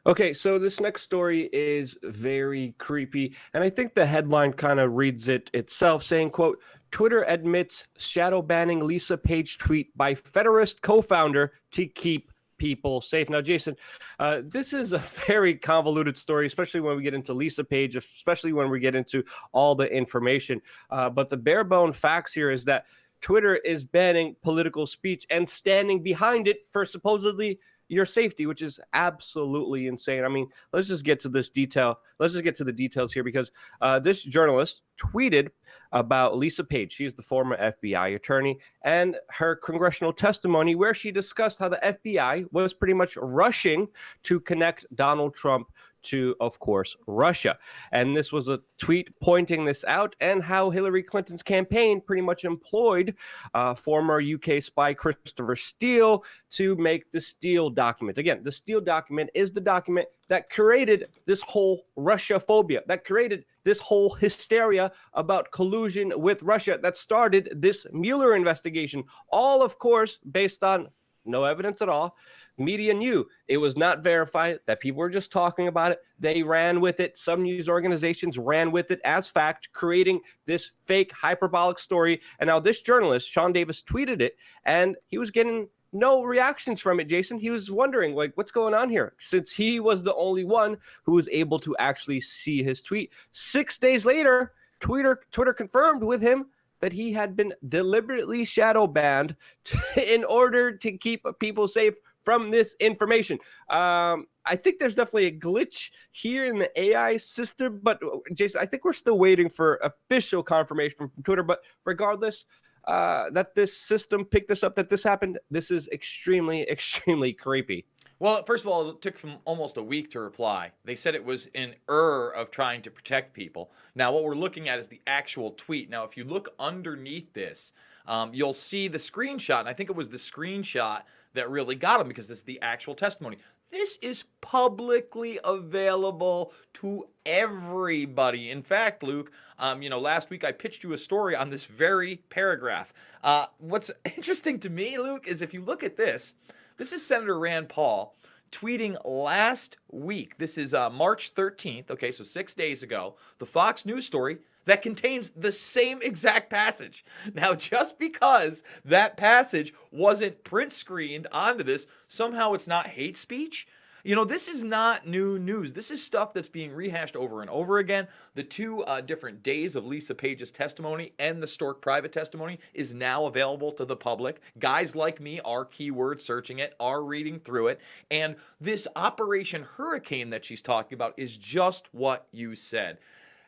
Okay, so this next story is very creepy, and I think the headline kind of reads it itself, saying, quote, Twitter admits shadow banning Lisa Page tweet by Federalist co-founder to keep people safe. Now, Jason, this is a very convoluted story, especially when we get into Lisa Page, especially when we get into all the information. But the bare bone facts here is that Twitter is banning political speech and standing behind it for supposedly your safety, which is absolutely insane. I mean, let's just get to this detail. Let's just get to the details here because this journalist tweeted about Lisa Page. She is the former FBI attorney, and her congressional testimony where she discussed how the FBI was pretty much rushing to connect Donald Trump to, of course, Russia. And this was a tweet pointing this out and how Hillary Clinton's campaign pretty much employed former UK spy Christopher Steele to make the Steele document. Again, the Steele document is the document that created this whole Russia phobia, that created this whole hysteria about collusion with Russia, that started this Mueller investigation, all, of course, based on no evidence at all. Media knew it was not verified, that people were just talking about it. They ran with it. Some news organizations ran with it as fact, creating this fake hyperbolic story. And now this journalist, Sean Davis, tweeted it, and he was getting no reactions from it, Jason. He was wondering, like, what's going on here? Since he was the only one who was able to actually see his tweet. 6 days later, Twitter confirmed with him that he had been deliberately shadow banned in order to keep people safe from this information. I think there's definitely a glitch here in the AI system, but Jason, I think we're still waiting for official confirmation from Twitter. But regardless, that this system picked this up, that this happened, this is extremely, extremely creepy. Well, first of all, it took them almost a week to reply. They said it was an error of trying to protect people. Now, what we're looking at is the actual tweet. Now, if you look underneath this, you'll see the screenshot, and I think it was the screenshot that really got them because this is the actual testimony. This is publicly available to everybody. In fact, Luke, last week I pitched you a story on this very paragraph. What's interesting to me, Luke, is if you look at this, this is Senator Rand Paul tweeting last week. This is March 13th, okay, so 6 days ago, the Fox News story that contains the same exact passage. Now, just because that passage wasn't print screened onto this, somehow it's not hate speech. This is not new news. This is stuff that's being rehashed over and over again. The two different days of Lisa Page's testimony and the Stork private testimony is now available to the public. Guys like me are keyword searching it, are reading through it. And this Operation Hurricane that she's talking about is just what you said.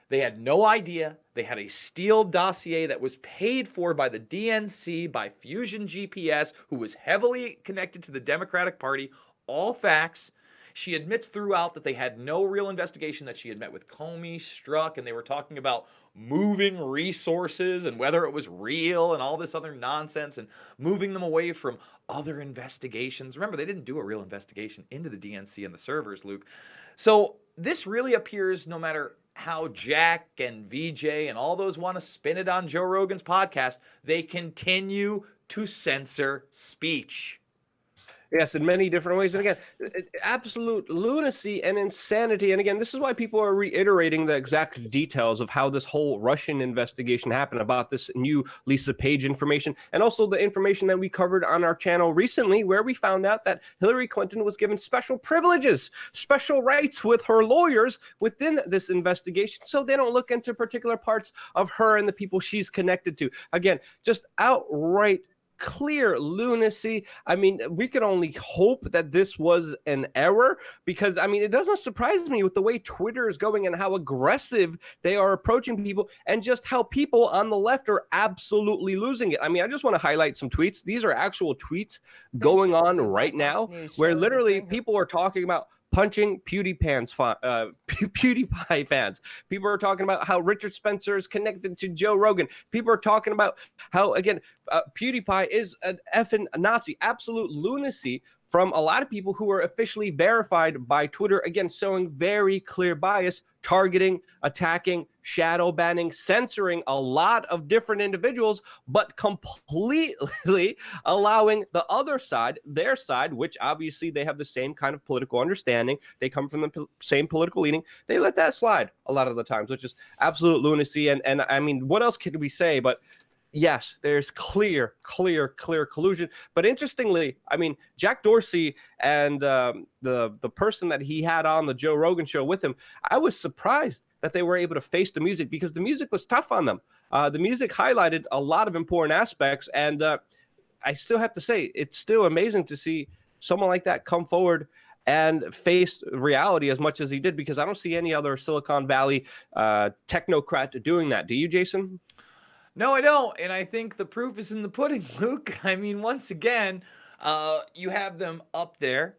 They had no idea. They had a Steele dossier that was paid for by the DNC, by Fusion GPS, who was heavily connected to the Democratic Party. All facts. She admits throughout that they had no real investigation, that she had met with Comey, Strzok, and they were talking about moving resources and whether it was real and all this other nonsense and moving them away from other investigations. Remember, they didn't do a real investigation into the DNC and the servers, Luke. So this really appears, no matter how Jack and VJ and all those want to spin it on Joe Rogan's podcast, they continue to censor speech. Yes, in many different ways. And again, absolute lunacy and insanity. And again, this is why people are reiterating the exact details of how this whole Russian investigation happened, about this new Lisa Page information, and also the information that we covered on our channel recently, where we found out that Hillary Clinton was given special privileges, special rights with her lawyers within this investigation, so they don't look into particular parts of her and the people she's connected to. Again, just outright clear lunacy. I mean, we can only hope that this was an error, because I mean, it doesn't surprise me with the way Twitter is going and how aggressive they are approaching people, and just how people on the left are absolutely losing it. I mean, I just want to highlight some tweets. These are actual tweets going on right now, where literally people are talking about punching PewDiePie fans. People are talking about how Richard Spencer is connected to Joe Rogan. People are talking about how, again, PewDiePie is an effing Nazi. Absolute lunacy. from a lot of people who are officially verified by Twitter, again, showing very clear bias, targeting, attacking, shadow banning, censoring a lot of different individuals, but completely allowing the other side, their side, which obviously they have the same kind of political understanding, they come from the same political leaning, they let that slide a lot of the times, which is absolute lunacy. And I mean, what else can we say? But yes, there's clear collusion. But interestingly, I mean, Jack Dorsey and the person that he had on the Joe Rogan show with him, I was surprised that they were able to face the music, because the music was tough on them. The music highlighted a lot of important aspects, and I still have to say, it's still amazing to see someone like that come forward and face reality as much as he did, because I don't see any other Silicon Valley technocrat doing that. Do you, Jason? No, I don't. And I think the proof is in the pudding, Luke. I mean, once again, you have them up there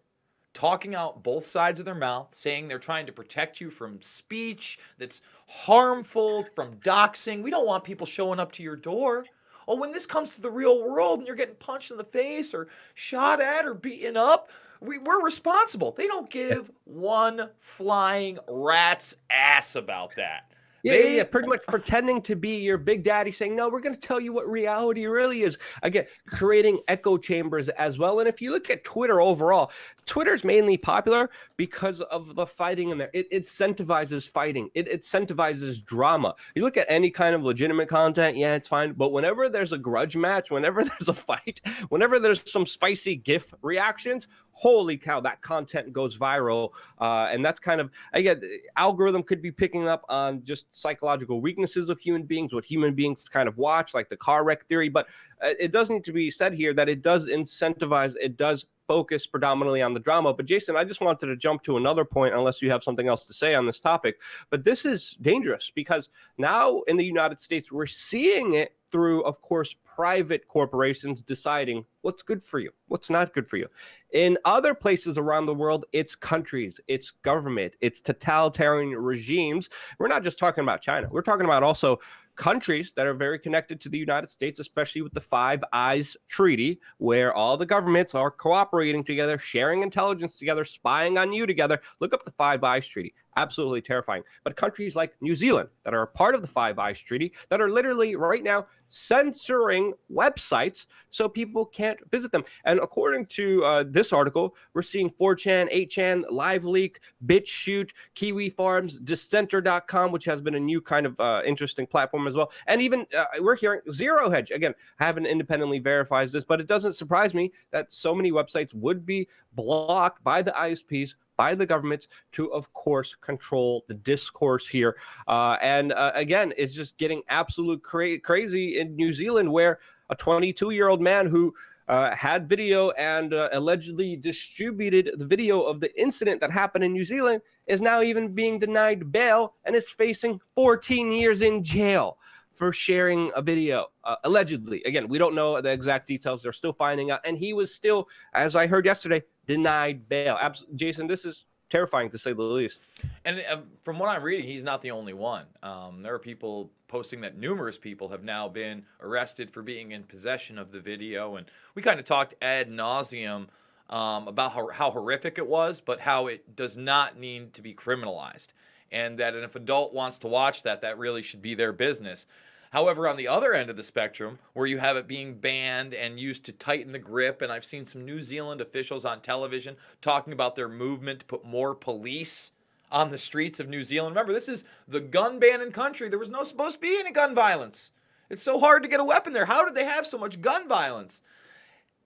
talking out both sides of their mouth, saying they're trying to protect you from speech that's harmful, from doxing. We don't want people showing up to your door. Oh, when this comes to the real world and you're getting punched in the face or shot at or beaten up, we're responsible. They don't give one flying rat's ass about that. Yeah, pretty much pretending to be your big daddy, saying, no, we're going to tell you what reality really is. Again, creating echo chambers as well. And if you look at Twitter overall, Twitter's mainly popular because of the fighting in there. It incentivizes fighting. It incentivizes drama. You look at any kind of legitimate content, yeah, it's fine. But whenever there's a grudge match, whenever there's a fight, whenever there's some spicy GIF reactions, holy cow, that content goes viral. And that's kind of, again, algorithm could be picking up on just psychological weaknesses of human beings, what human beings kind of watch, like the car wreck theory. But it does need to be said here that it does incentivize, it does focus predominantly on the drama. But Jason, I just wanted to jump to another point, unless you have something else to say on this topic. But this is dangerous, because now in the United States, we're seeing it through, of course, private corporations deciding what's good for you, what's not good for you. In other places around the world, it's countries, it's government, it's totalitarian regimes. We're not just talking about China. We're talking about also countries that are very connected to the United States, especially with the Five Eyes Treaty, where all the governments are cooperating together, sharing intelligence together, spying on you together. Look up the Five Eyes Treaty. Absolutely terrifying. But countries like New Zealand that are a part of the Five Eyes Treaty, that are literally right now censoring websites so people can't visit them. And according to this article, we're seeing 4chan, 8chan, LiveLeak, BitChute, Kiwi Farms, Dissenter.com, which has been a new kind of interesting platform as well. And even we're hearing Zero Hedge. Again, haven't independently verified this, but it doesn't surprise me that so many websites would be blocked by the ISPs, by the governments, to, of course, control the discourse here. And again, it's just getting absolute crazy in New Zealand, where a 22-year-old man who had video and allegedly distributed the video of the incident that happened in New Zealand is now even being denied bail and is facing 14 years in jail for sharing a video, allegedly. Again, we don't know the exact details. They're still finding out. And he was still, as I heard yesterday, denied bail. Jason, this is terrifying to say the least. And from what I'm reading, he's not the only one. There are people posting that numerous people have now been arrested for being in possession of the video. And we kind of talked ad nauseum about how horrific it was, but how it does not need to be criminalized. And that if an adult wants to watch that, that really should be their business. However, on the other end of the spectrum, where you have it being banned and used to tighten the grip, and I've seen some New Zealand officials on television talking about their movement to put more police on the streets of New Zealand. Remember, this is the gun-banning country. There was no supposed to be any gun violence. It's so hard to get a weapon there. How did they have so much gun violence?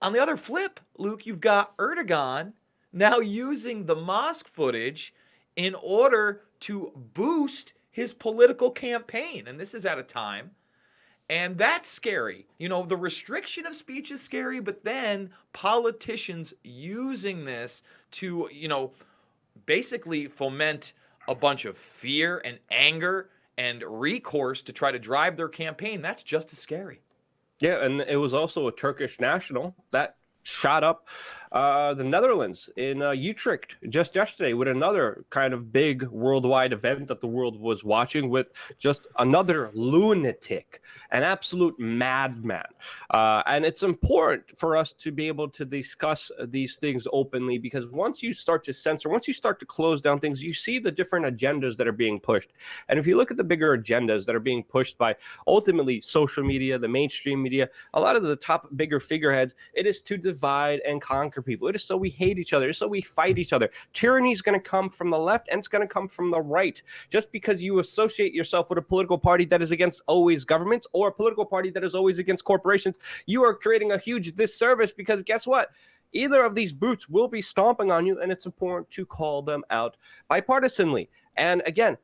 On the other flip, Luke, you've got Erdogan now using the mosque footage in order to boost his political campaign. And this is at a time, and that's scary. You know, the restriction of speech is scary, but then politicians using this to, you know, basically foment a bunch of fear and anger and recourse to try to drive their campaign, that's just as scary. Yeah, and it was also a Turkish national that shot up The Netherlands in Utrecht just yesterday with another kind of big worldwide event that the world was watching with just another lunatic, an absolute madman. And it's important for us to be able to discuss these things openly, because once you start to censor, once you start to close down things, you see the different agendas that are being pushed. And if you look at the bigger agendas that are being pushed by ultimately social media, the mainstream media, a lot of the top bigger figureheads, it is to divide and conquer people. It is so we hate each other. It is so we fight each other. Tyranny is going to come from the left and it's going to come from the right. Just because you associate yourself with a political party that is against always governments or a political party that is always against corporations, you are creating a huge disservice, because guess what? Either of these brutes will be stomping on you, and it's important to call them out bipartisanly. And again,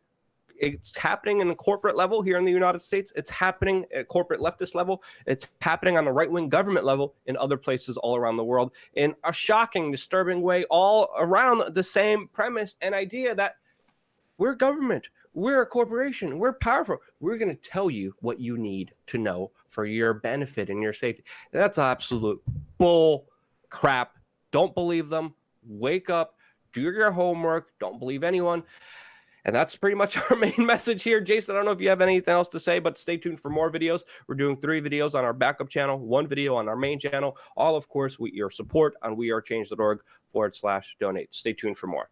it's happening in the corporate level here in the United States. It's happening at corporate leftist level. It's happening on the right-wing government level in other places all around the world in a shocking, disturbing way, all around the same premise and idea that we're government, we're a corporation, we're powerful. We're going to tell you what you need to know for your benefit and your safety. That's absolute bull crap. Don't believe them. Wake up. Do your homework. Don't believe anyone. And that's pretty much our main message here. Jason, I don't know if you have anything else to say, but stay tuned for more videos. We're doing 3 videos on our backup channel, 1 video on our main channel, all, of course, with your support on wearechange.org/donate. Stay tuned for more.